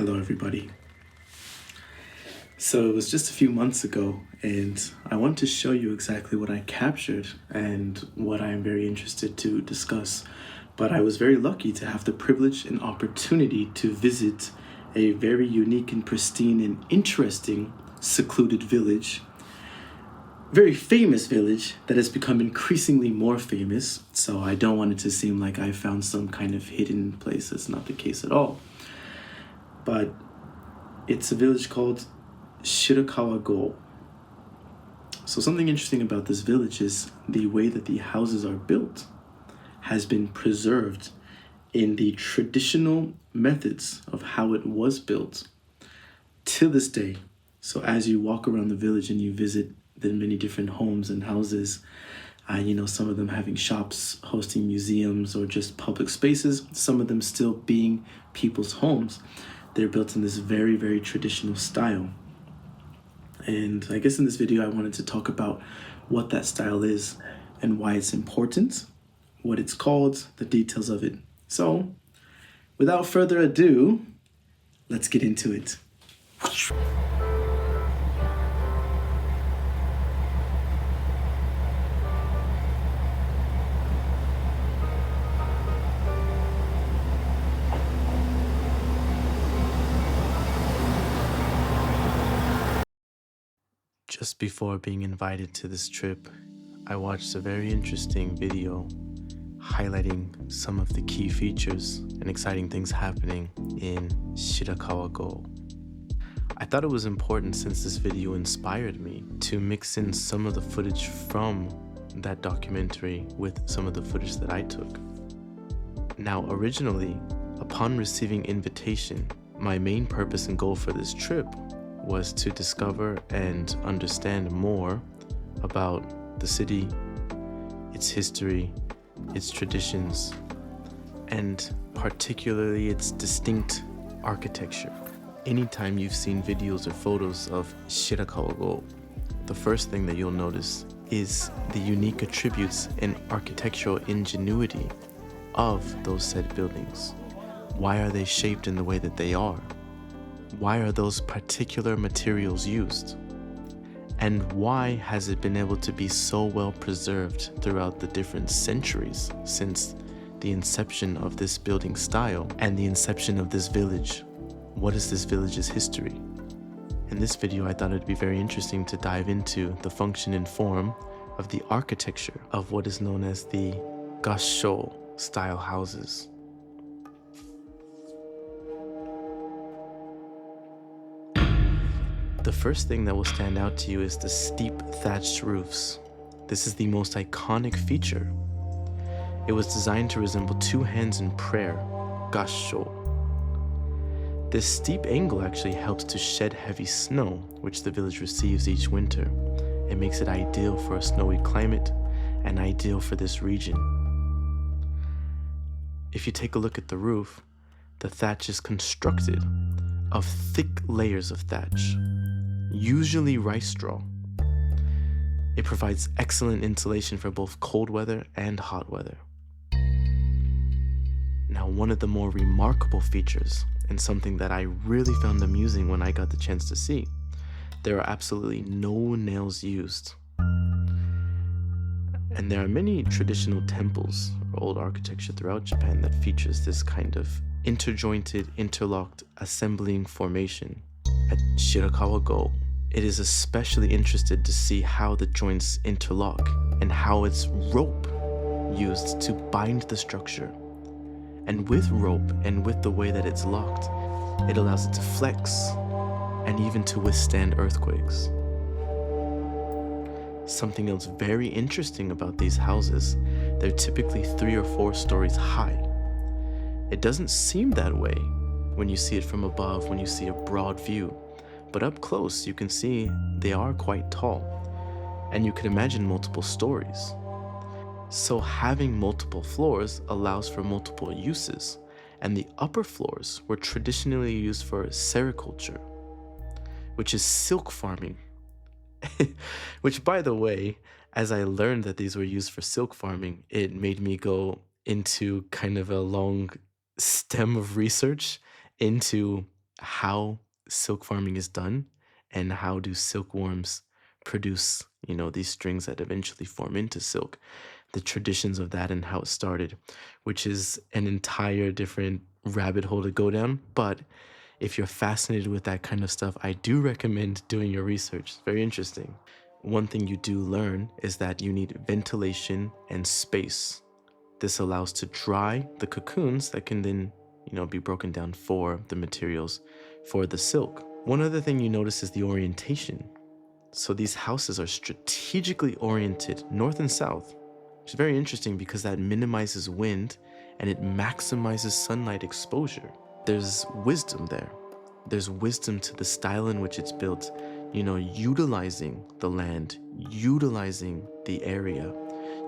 Hello, everybody. So it was just a few months ago, and I want to show you exactly what I captured and what I am very interested to discuss. But I was very lucky to have the privilege and opportunity to visit a very unique and pristine and interesting secluded village. Very famous village that has become increasingly more famous. So I don't want it to seem like I found some kind of hidden place. That's not the case at all. But it's a village called Shirakawago. So something interesting about this village is the way that the houses are built has been preserved in the traditional methods of how it was built to this day. So as you walk around the village and you visit the many different homes and houses, some of them having shops, hosting museums, or just public spaces, some of them still being people's homes. They're built in this very, very traditional style. And I guess in this video, I wanted to talk about what that style is and why it's important, what it's called, the details of it. So without further ado, let's get into it. Just before being invited to this trip, I watched a very interesting video highlighting some of the key features and exciting things happening in Shirakawago. I thought it was important, since this video inspired me, to mix in some of the footage from that documentary with some of the footage that I took. Now, originally, upon receiving invitation, my main purpose and goal for this trip was to discover and understand more about the city, its history, its traditions, and particularly its distinct architecture. Anytime you've seen videos or photos of Shirakawago, the first thing that you'll notice is the unique attributes and architectural ingenuity of those said buildings. Why are they shaped in the way that they are? Why are those particular materials used? And why has it been able to be so well preserved throughout the different centuries since the inception of this building style and the inception of this village? What is this village's history? In this video, I thought it'd be very interesting to dive into the function and form of the architecture of what is known as the Gassho style houses. The first thing that will stand out to you is the steep thatched roofs. This is the most iconic feature. It was designed to resemble two hands in prayer, gassho. This steep angle actually helps to shed heavy snow, which the village receives each winter. It makes it ideal for a snowy climate and ideal for this region. If you take a look at the roof, the thatch is constructed of thick layers of thatch, usually rice straw. It provides excellent insulation for both cold weather and hot weather. Now, one of the more remarkable features, and something that I really found amusing when I got the chance to see, there are absolutely no nails used. And there are many traditional temples or old architecture throughout Japan that features this kind of interjointed, interlocked assembling formation. At Shirakawago, it is especially interested to see how the joints interlock and how it's rope used to bind the structure. And with rope and with the way that it's locked, it allows it to flex and even to withstand earthquakes. Something else very interesting about these houses, they're typically 3 or 4 stories high. It doesn't seem that way when you see it from above, when you see a broad view, but up close you can see they are quite tall, and you can imagine multiple stories. So having multiple floors allows for multiple uses, and the upper floors were traditionally used for sericulture, which is silk farming. Which, by the way, as I learned that these were used for silk farming, it made me go into kind of a long stem of research into how silk farming is done and how do silkworms produce, these strings that eventually form into silk, the traditions of that and how it started, which is an entire different rabbit hole to go down. But if you're fascinated with that kind of stuff, I do recommend doing your research. It's very interesting. One thing you do learn is that you need ventilation and space. This allows to dry the cocoons that can then, be broken down for the materials for the silk. One other thing you notice is the orientation. So these houses are strategically oriented north and south, which is very interesting because that minimizes wind and it maximizes sunlight exposure. There's wisdom there. There's wisdom to the style in which it's built, utilizing the land, utilizing the area,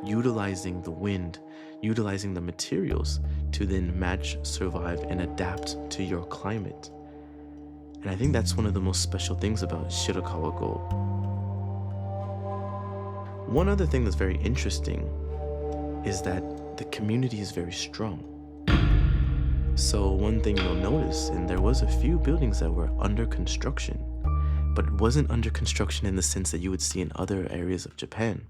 utilizing the wind, utilizing the materials to then match, survive, and adapt to your climate. And I think that's one of the most special things about Shirakawago. One other thing that's very interesting is that the community is very strong. So one thing you'll notice, and there was a few buildings that were under construction, but it wasn't under construction in the sense that you would see in other areas of Japan.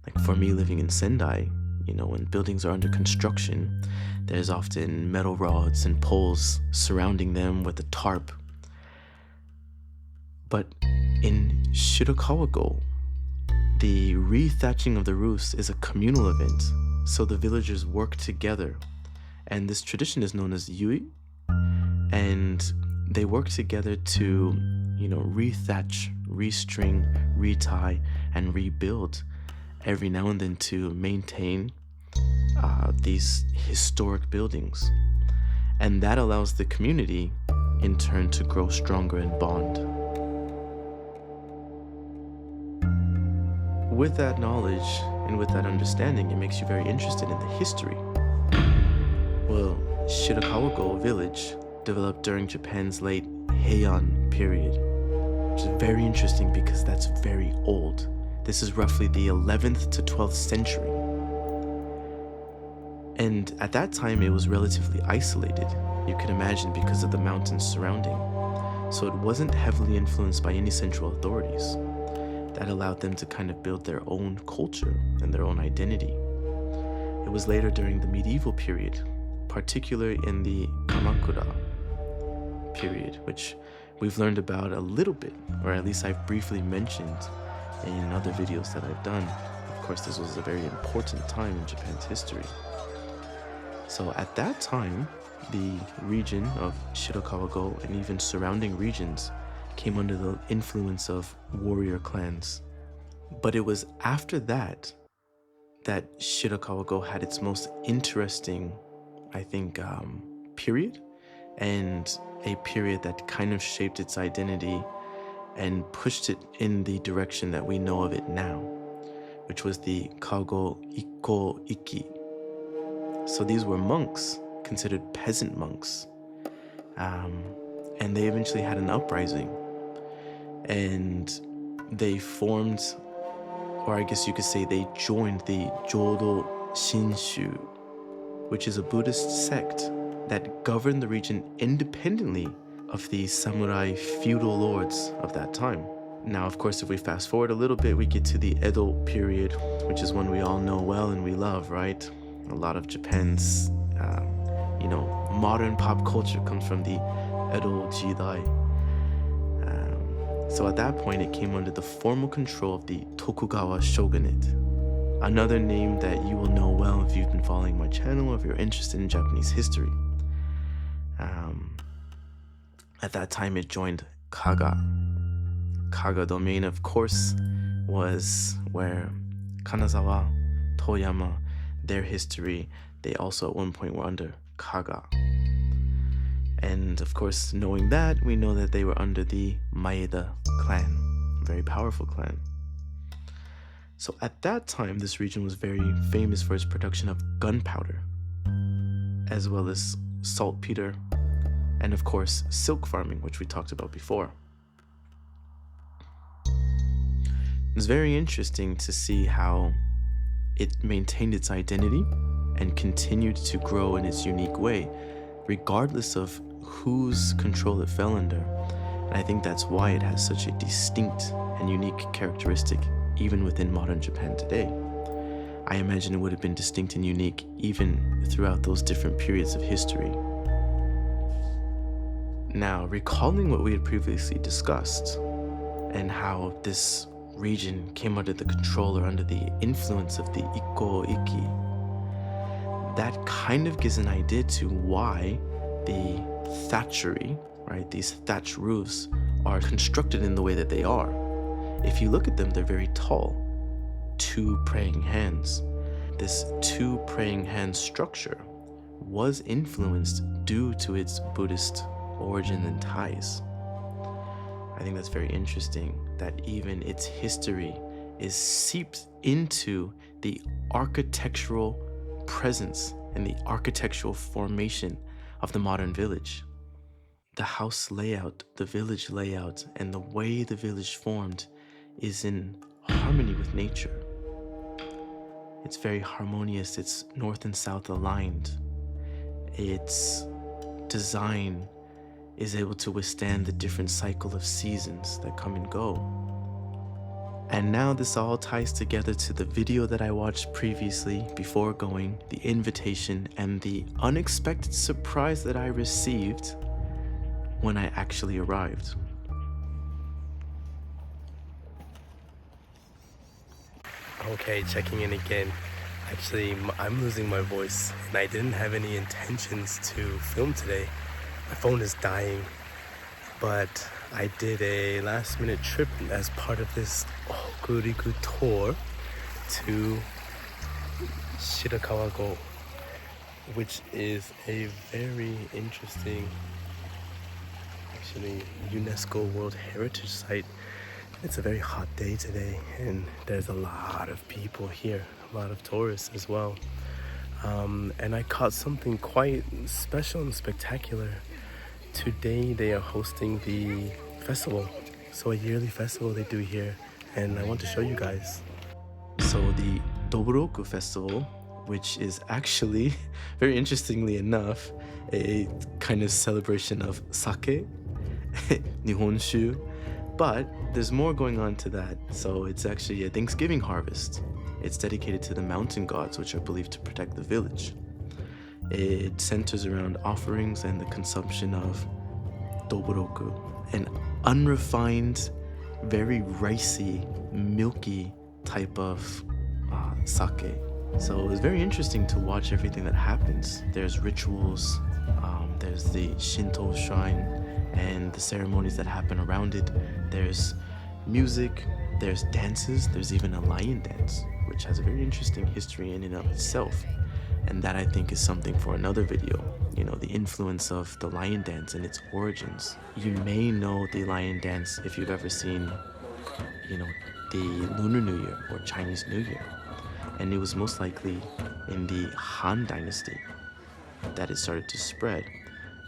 Like for me living in Sendai, when buildings are under construction, there's often metal rods and poles surrounding them with a tarp. But in Shirakawago, the re-thatching of the roofs is a communal event, so the villagers work together. And this tradition is known as Yui, and they work together to, re-thatch, re-string, re-tie, and rebuild every now and then to maintain these historic buildings. And that allows the community, in turn, to grow stronger and bond. With that knowledge and with that understanding, it makes you very interested in the history. Well, Shirakawago village developed during Japan's late Heian period, which is very interesting because that's very old. This is roughly the 11th to 12th century. And at that time, it was relatively isolated, you can imagine, because of the mountains surrounding. So it wasn't heavily influenced by any central authorities. That allowed them to kind of build their own culture and their own identity. It was later during the medieval period, particularly in the Kamakura period, which we've learned about a little bit, or at least I've briefly mentioned in other videos that I've done. Of course, this was a very important time in Japan's history. So at that time, the region of Shirakawago and even surrounding regions came under the influence of warrior clans. But it was after that that Shirakawago had its most interesting, I think, period, and a period that kind of shaped its identity and pushed it in the direction that we know of it now, which was the Kago Ikko Iki. So these were monks, considered peasant monks, and they eventually had an uprising, and they formed, or I guess you could say they joined the Jodo Shinshu, which is a Buddhist sect that governed the region independently of the samurai feudal lords of that time. Now, of course, if we fast forward a little bit, we get to the Edo period, which is one we all know well and we love, right? A lot of Japan's, modern pop culture comes from the Edo Jidai. So at that point, it came under the formal control of the Tokugawa shogunate. Another name that you will know well if you've been following my channel or if you're interested in Japanese history. At that time, it joined Kaga. Kaga domain, of course, was where Kanazawa, Toyama, their history, they also at one point were under Kaga. And of course, knowing that, we know that they were under the Maeda clan, a very powerful clan. So at that time, this region was very famous for its production of gunpowder, as well as saltpeter, and of course, silk farming, which we talked about before. It's very interesting to see how it maintained its identity and continued to grow in its unique way, regardless of whose control it fell under. And I think that's why it has such a distinct and unique characteristic even within modern Japan today. I imagine it would have been distinct and unique even throughout those different periods of history. Now, recalling what we had previously discussed and how this region came under the control or under the influence of the Ikko Iki, that kind of gives an idea to why the thatchery, right, these thatch roofs are constructed in the way that they are. If you look at them, they're very tall. 2 praying hands. This 2 praying hands structure was influenced due to its Buddhist origin and ties. I think that's very interesting that even its history is seeped into the architectural presence and the architectural formation of the modern village. The house layout, the village layout, and the way the village formed is in harmony with nature. It's very harmonious, it's north and south aligned. Its design is able to withstand the different cycle of seasons that come and go. And now this all ties together to the video that I watched previously before going, the invitation, and the unexpected surprise that I received when I actually arrived. Okay, checking in again. Actually, I'm losing my voice and I didn't have any intentions to film today. My phone is dying, but I did a last minute trip as part of this Hokuriku tour to Shirakawago, which is a very interesting, actually, UNESCO World Heritage Site. It's a very hot day today and there's a lot of people here, a lot of tourists as well. And I caught something quite special and spectacular. Today they are hosting the festival, so a yearly festival they do here, and I want to show you guys. So the Doboroku Festival, which is actually, very interestingly enough, a kind of celebration of sake, Nihonshu, but there's more going on to that. So it's actually a Thanksgiving harvest. It's dedicated to the mountain gods, which are believed to protect the village. It centers around offerings and the consumption of doboroku, an unrefined, very ricey, milky type of sake. So it was very interesting to watch everything that happens. There's rituals, there's the Shinto shrine and the ceremonies that happen around it. There's music, there's dances, there's even a lion dance, which has a very interesting history in and of itself. And that I think is something for another video, you know, the influence of the lion dance and its origins. You may know the lion dance if you've ever seen, you know, the Lunar New Year or Chinese New Year. And it was most likely in the Han Dynasty that it started to spread,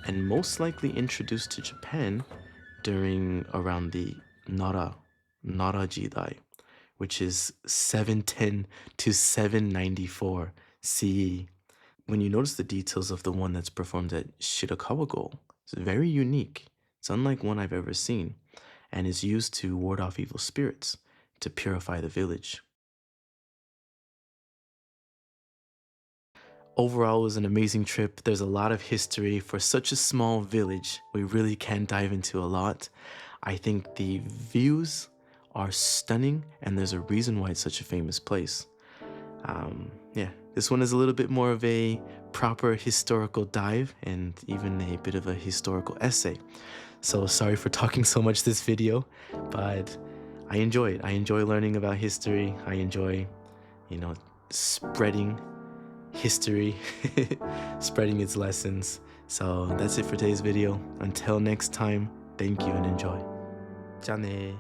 and most likely introduced to Japan during around the Nara Jidai, which is 710 to 794 CE. When you notice the details of the one that's performed at Shirakawago, it's very unique. It's unlike one I've ever seen, and is used to ward off evil spirits, to purify the village. Overall, it was an amazing trip. There's a lot of history. For such a small village, we really can dive into a lot. I think the views are stunning, and there's a reason why it's such a famous place. Yeah, this one is a little bit more of a proper historical dive and even a bit of a historical essay. So sorry for talking so much this video, but I enjoy it. I enjoy learning about history. I enjoy, you know, spreading history, spreading its lessons. So that's it for today's video. Until next time, thank you and enjoy. 짠해.